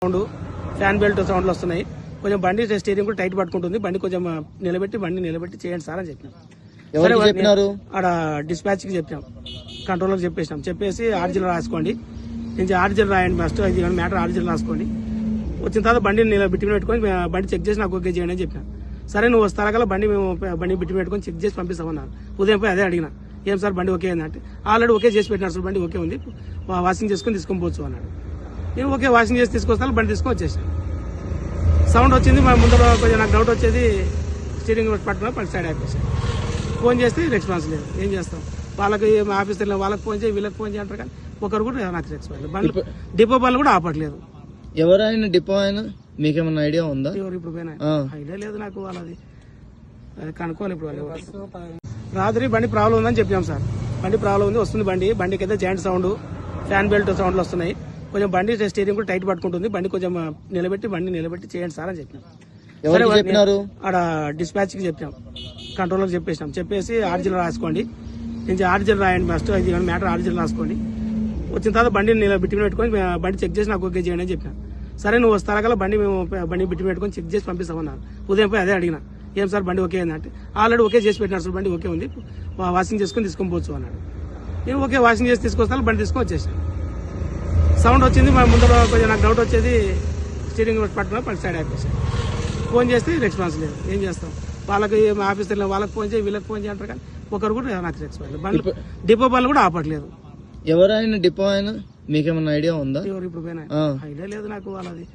Sound fan belt సౌండ్లు వస్తున్నాయి. కొంచెం బండి స్టీరింగ్ కూడా టైట్ పట్టుకుంటుంది. బండి కొంచెం నిలబెట్టి చేయండి సార్ అని చెప్పినాం. ఆడ డిస్పాచ్ కి చెప్పాం, కంట్రోలర్ చెప్పేసినాం. చెప్పేసి ఆర్జిల్ రాసుకోండి, నేను ఆర్జిల్ రాయండి, ఫస్ట్ ఇది మ్యాటర్ ఆర్జిల్ రాసుకోండి. వచ్చిన తర్వాత బండిని బిట్టి పెట్టుకొని బండి చెక్ చేసి నాకు ఓకే చేయండి అని చెప్పినా. సరే నువ్వు వస్తా కదా బండి బిట్టి పెట్టుకొని చెక్ చేసి పంపిస్తామన్నారు. ఉదయం పోయి అదే అడిగినా, ఏం సార్ బండి ఓకే అయింది అంటే ఆల్రెడీ ఓకే చేసి పెట్టినారు సార్, బండి ఓకే ఉంది, వాషింగ్ చేసుకుని తీసుకొని పోవచ్చు అన్నాడు. నేను ఓకే వాషింగ్ చేసి తీసుకొస్తాను, బండి తీసుకొని వచ్చేసాను. సౌండ్ వచ్చింది, మా ముందర కొంచెం నాకు డౌట్ వచ్చేది, స్టీరింగ్ పట్టుకున్నా పని సైడ్ అయిపోయాను. ఫోన్ చేస్తే రెస్పాన్స్ లేదు, ఏం చేస్తాం. వాళ్ళకి మా ఆఫీసర్లు వాళ్ళకి ఫోన్ చేయి, వీళ్ళకి ఫోన్ చేయంటారు, కానీ ఒకరు కూడా నాకు రెస్పాన్స్ లేదు. బండ్లు డిపో బండ్లు కూడా ఆపట్లేదు. ఎవరైనా డిపో అయినా మీకేమన్నా ఐడియా ఉందా? ఎవరు ఇప్పుడు పోయినా ఐడియా లేదు నాకు, వాళ్ళది కనుక్కోవాలి. ఇప్పుడు వాళ్ళు రాత్రి బండి ప్రాబ్లం ఉందని చెప్పాం సార్. బండి ప్రాబ్లం ఉంది, వస్తుంది బండికి అయితే జాయింట్ సౌండ్, ఫ్యాన్ బెల్ట్ సౌండ్లు వస్తున్నాయి. కొంచెం బండి స్టీరింగ్ కూడా టైట్ పట్టుకుంటుంది. బండి కొంచెం నిలబెట్టి చేయండి సార్ అని చెప్పినాం. ఆడ డిస్పాచ్ కి చెప్పాం, కంట్రోలర్ చెప్పేసినాం. చెప్పేసి ఆర్జిల్ రాసుకోండి, నేను ఆర్జిల్ రాయండి, ఫస్ట్ ఇది మ్యాటర్ ఆర్జిల్ రాసుకోండి. వచ్చిన తర్వాత బండిని బిట్టి పెట్టుకొని బండి చెక్ చేసి నాకు ఓకే చేయండి అని చెప్పినా. సరే నువ్వు వస్తా కదా బండి బిట్టి పెట్టుకొని చెక్ చేసి పంపిస్తామన్నారు. ఉదయం పోయి అదే అడిగినా, ఏం సార్ బండి ఓకే అయింది అంటే ఆల్రెడీ ఓకే చేసి పెట్టినారు సార్, బండి ఓకే ఉంది, వాషింగ్ చేసుకుని తీసుకొని పోవచ్చు అన్నాడు. నేను ఓకే వాషింగ్ చేసి తీసుకొస్తాను, బండి తీసుకొని వచ్చేసాను. సౌండ్ వచ్చింది, మా ముందర కొంచెం నాకు డౌట్ వచ్చేది, స్టీరింగ్ పట్టుకున్నా పని సైడ్ అయిపోయాను. ఫోన్ చేస్తే రెస్పాన్స్ లేదు, ఏం చేస్తాం. వాళ్ళకి మా ఆఫీసర్లు వాళ్ళకి ఫోన్ చేయి, వీళ్ళకి ఫోన్ చేయంటారు, కానీ ఒకరు కూడా నాకు రెస్పాన్స్ లేదు. బండ్లు డిపో బండ్లు కూడా ఆపట్లేదు. ఎవరైనా డిపో అయినా మీకేమన్నా ఐడియా ఉందా? ఎవరు ఇప్పుడు పోయినా ఐడియా లేదు నాకు, వాళ్ళది